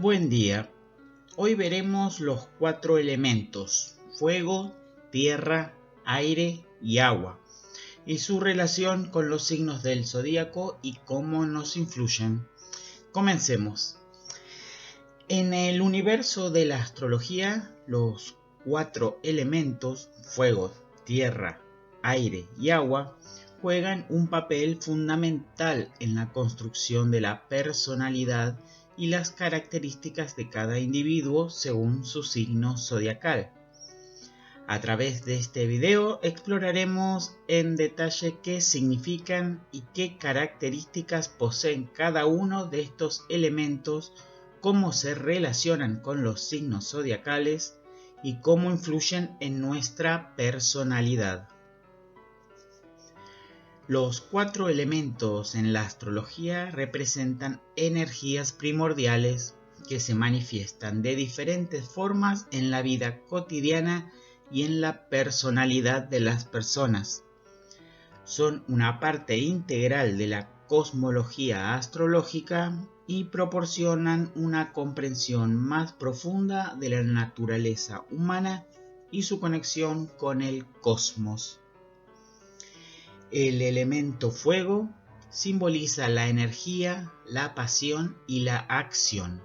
Buen día. Hoy veremos los 4 elementos: fuego, tierra, aire y agua, y su relación con los signos del zodíaco y cómo nos influyen. Comencemos. En el universo de la astrología, los 4 elementos, fuego, tierra, aire y agua, juegan un papel fundamental en la construcción de la personalidad y las características de cada individuo según su signo zodiacal. A través de este video exploraremos en detalle qué significan y qué características poseen cada uno de estos elementos, cómo se relacionan con los signos zodiacales y cómo influyen en nuestra personalidad. Los 4 elementos en la astrología representan energías primordiales que se manifiestan de diferentes formas en la vida cotidiana y en la personalidad de las personas. Son una parte integral de la cosmología astrológica y proporcionan una comprensión más profunda de la naturaleza humana y su conexión con el cosmos. El elemento fuego simboliza la energía, la pasión y la acción.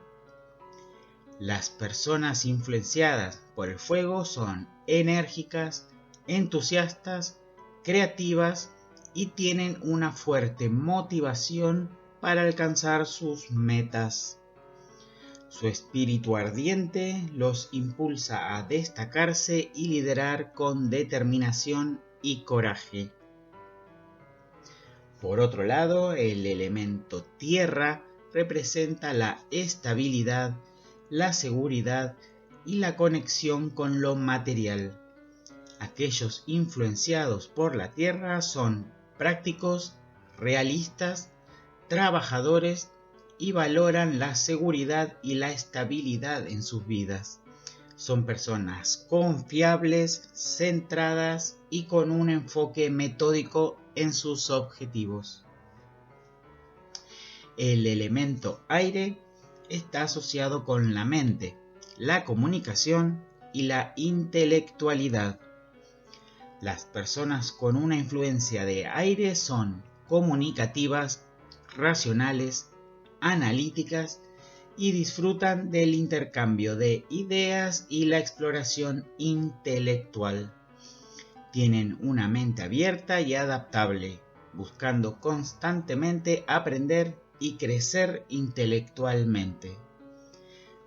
Las personas influenciadas por el fuego son enérgicas, entusiastas, creativas y tienen una fuerte motivación para alcanzar sus metas. Su espíritu ardiente los impulsa a destacarse y liderar con determinación y coraje. Por otro lado, el elemento tierra representa la estabilidad, la seguridad y la conexión con lo material. Aquellos influenciados por la tierra son prácticos, realistas, trabajadores y valoran la seguridad y la estabilidad en sus vidas. Son personas confiables, centradas y con un enfoque metódico en sus objetivos. El elemento aire está asociado con la mente, la comunicación y la intelectualidad. Las personas con una influencia de aire son comunicativas, racionales, analíticas y disfrutan del intercambio de ideas y la exploración intelectual. Tienen una mente abierta y adaptable, buscando constantemente aprender y crecer intelectualmente.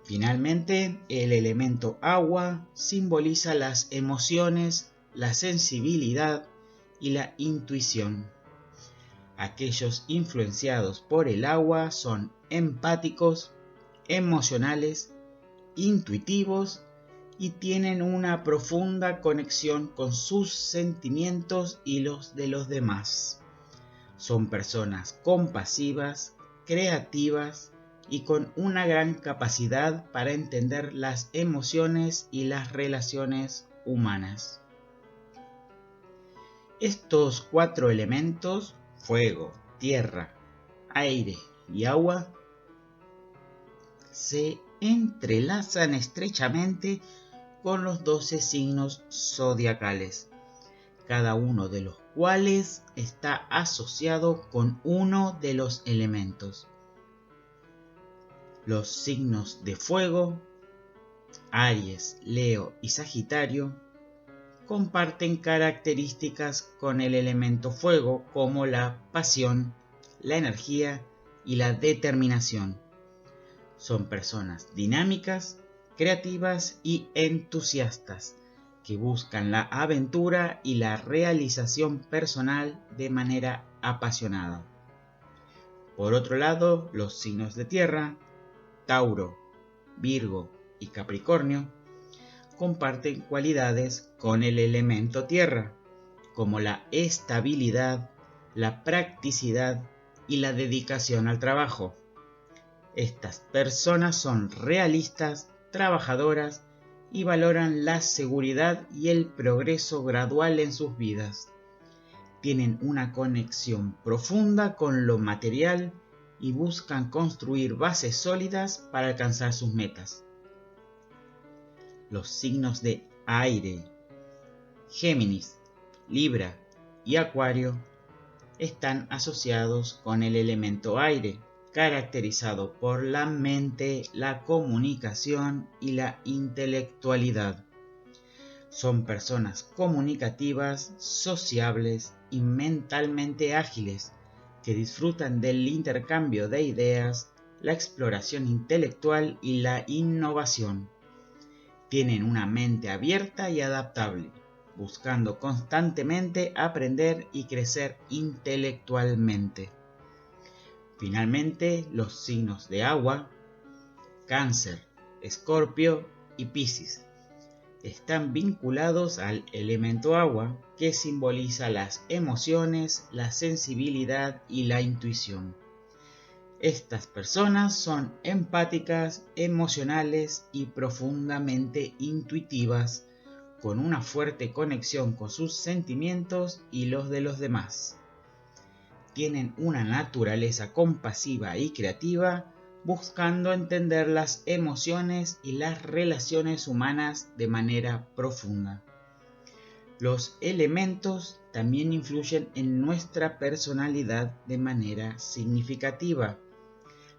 Finalmente, el elemento agua simboliza las emociones, la sensibilidad y la intuición. Aquellos influenciados por el agua son empáticos, emocionales, intuitivos y tienen una profunda conexión con sus sentimientos y los de los demás. Son personas compasivas, creativas y con una gran capacidad para entender las emociones y las relaciones humanas. Estos 4 elementos, fuego, tierra, aire y agua, se entrelazan estrechamente con los 12 signos zodiacales, cada uno de los cuales está asociado con uno de los elementos. Los signos de fuego, Aries, Leo y Sagitario, comparten características con el elemento fuego como la pasión, la energía y la determinación. Son personas dinámicas, creativas y entusiastas que buscan la aventura y la realización personal de manera apasionada. Por otro lado, los signos de tierra, Tauro, Virgo y Capricornio, comparten cualidades con el elemento tierra, como la estabilidad, la practicidad y la dedicación al trabajo. Estas personas son realistas, trabajadoras y valoran la seguridad y el progreso gradual en sus vidas. Tienen una conexión profunda con lo material y buscan construir bases sólidas para alcanzar sus metas. Los signos de aire, Géminis, Libra y Acuario, están asociados con el elemento aire, caracterizado por la mente, la comunicación y la intelectualidad. Son personas comunicativas, sociables y mentalmente ágiles, que disfrutan del intercambio de ideas, la exploración intelectual y la innovación. Tienen una mente abierta y adaptable, buscando constantemente aprender y crecer intelectualmente. Finalmente, los signos de agua, Cáncer, Escorpio y Piscis, están vinculados al elemento agua, que simboliza las emociones, la sensibilidad y la intuición. Estas personas son empáticas, emocionales y profundamente intuitivas, con una fuerte conexión con sus sentimientos y los de los demás. Tienen una naturaleza compasiva y creativa, buscando entender las emociones y las relaciones humanas de manera profunda. Los elementos también influyen en nuestra personalidad de manera significativa.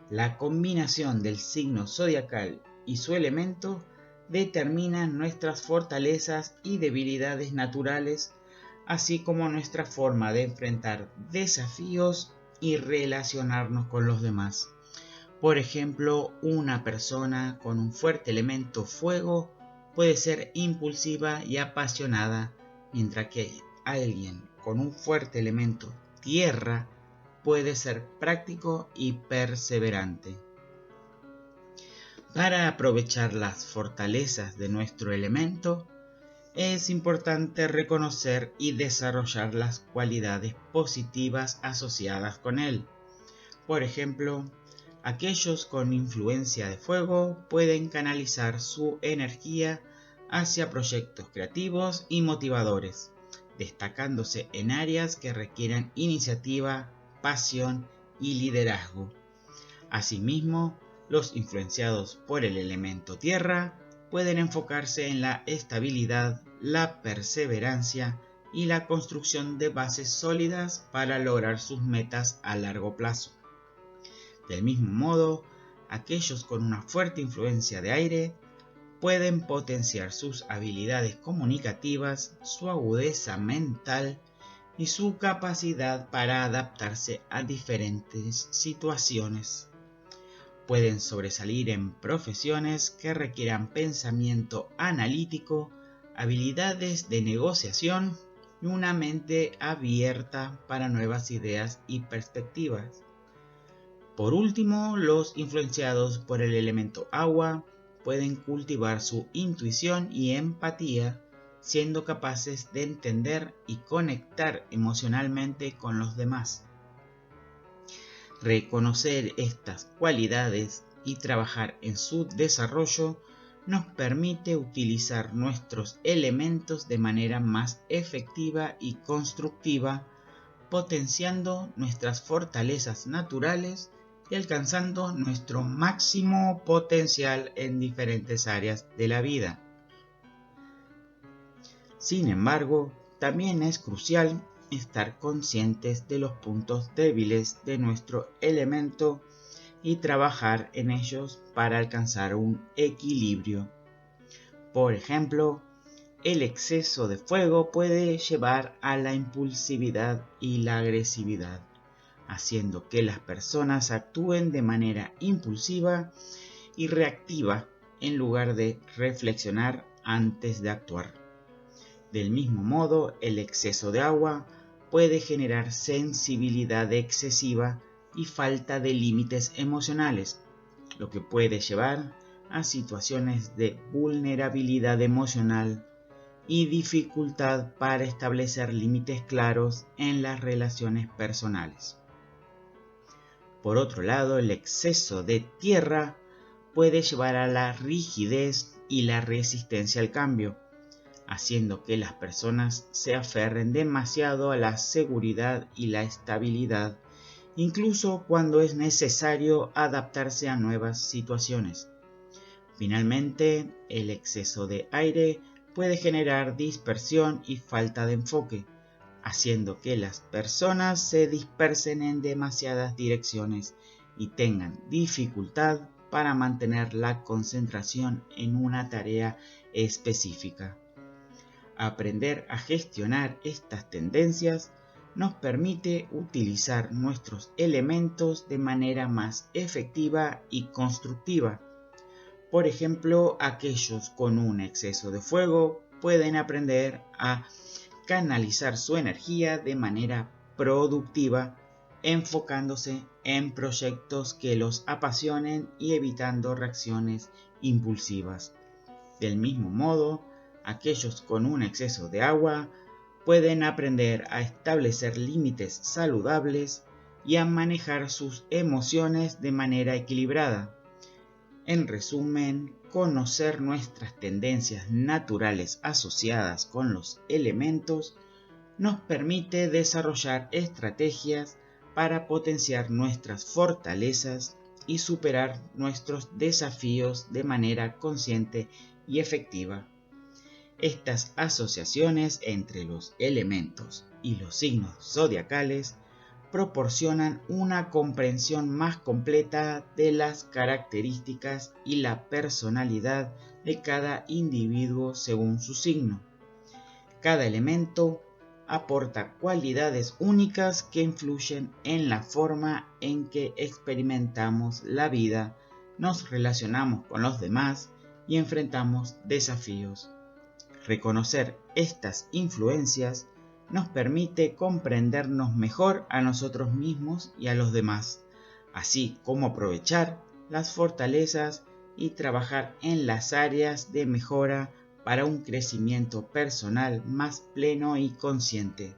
La combinación del signo zodiacal y su elemento determina nuestras fortalezas y debilidades naturales, así como nuestra forma de enfrentar desafíos y relacionarnos con los demás. Por ejemplo, una persona con un fuerte elemento fuego puede ser impulsiva y apasionada, mientras que alguien con un fuerte elemento tierra puede ser práctico y perseverante. Para aprovechar las fortalezas de nuestro elemento, es importante reconocer y desarrollar las cualidades positivas asociadas con él. Por ejemplo, aquellos con influencia de fuego pueden canalizar su energía hacia proyectos creativos y motivadores, destacándose en áreas que requieran iniciativa, pasión y liderazgo. Asimismo, los influenciados por el elemento tierra pueden enfocarse en la estabilidad, la perseverancia y la construcción de bases sólidas para lograr sus metas a largo plazo. Del mismo modo, aquellos con una fuerte influencia de aire pueden potenciar sus habilidades comunicativas, su agudeza mental y su capacidad para adaptarse a diferentes situaciones. Pueden sobresalir en profesiones que requieran pensamiento analítico, habilidades de negociación y una mente abierta para nuevas ideas y perspectivas. Por último, los influenciados por el elemento agua pueden cultivar su intuición y empatía, siendo capaces de entender y conectar emocionalmente con los demás. Reconocer estas cualidades y trabajar en su desarrollo nos permite utilizar nuestros elementos de manera más efectiva y constructiva, potenciando nuestras fortalezas naturales y alcanzando nuestro máximo potencial en diferentes áreas de la vida. Sin embargo, también es crucial estar conscientes de los puntos débiles de nuestro elemento y trabajar en ellos para alcanzar un equilibrio. Por ejemplo, el exceso de fuego puede llevar a la impulsividad y la agresividad, haciendo que las personas actúen de manera impulsiva y reactiva en lugar de reflexionar antes de actuar. Del mismo modo, el exceso de agua puede generar sensibilidad excesiva y falta de límites emocionales, lo que puede llevar a situaciones de vulnerabilidad emocional y dificultad para establecer límites claros en las relaciones personales. Por otro lado, el exceso de tierra puede llevar a la rigidez y la resistencia al cambio, haciendo que las personas se aferren demasiado a la seguridad y la estabilidad incluso cuando es necesario adaptarse a nuevas situaciones. Finalmente, el exceso de aire puede generar dispersión y falta de enfoque, haciendo que las personas se dispersen en demasiadas direcciones y tengan dificultad para mantener la concentración en una tarea específica. Aprender a gestionar estas tendencias nos permite utilizar nuestros elementos de manera más efectiva y constructiva. Por ejemplo, aquellos con un exceso de fuego pueden aprender a canalizar su energía de manera productiva, enfocándose en proyectos que los apasionen y evitando reacciones impulsivas. Del mismo modo, aquellos con un exceso de agua pueden aprender a establecer límites saludables y a manejar sus emociones de manera equilibrada. En resumen, conocer nuestras tendencias naturales asociadas con los elementos nos permite desarrollar estrategias para potenciar nuestras fortalezas y superar nuestros desafíos de manera consciente y efectiva. Estas asociaciones entre los elementos y los signos zodiacales proporcionan una comprensión más completa de las características y la personalidad de cada individuo según su signo. Cada elemento aporta cualidades únicas que influyen en la forma en que experimentamos la vida, nos relacionamos con los demás y enfrentamos desafíos. Reconocer estas influencias nos permite comprendernos mejor a nosotros mismos y a los demás, así como aprovechar las fortalezas y trabajar en las áreas de mejora para un crecimiento personal más pleno y consciente.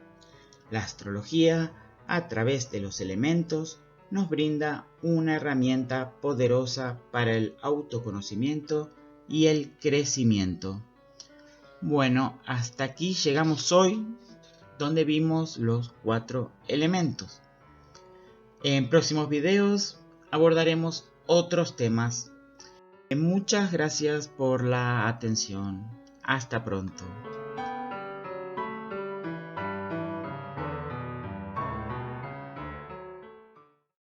La astrología, a través de los elementos, nos brinda una herramienta poderosa para el autoconocimiento y el crecimiento. Bueno, hasta aquí llegamos hoy, donde vimos los 4 elementos. En próximos videos abordaremos otros temas. Muchas gracias por la atención. Hasta pronto.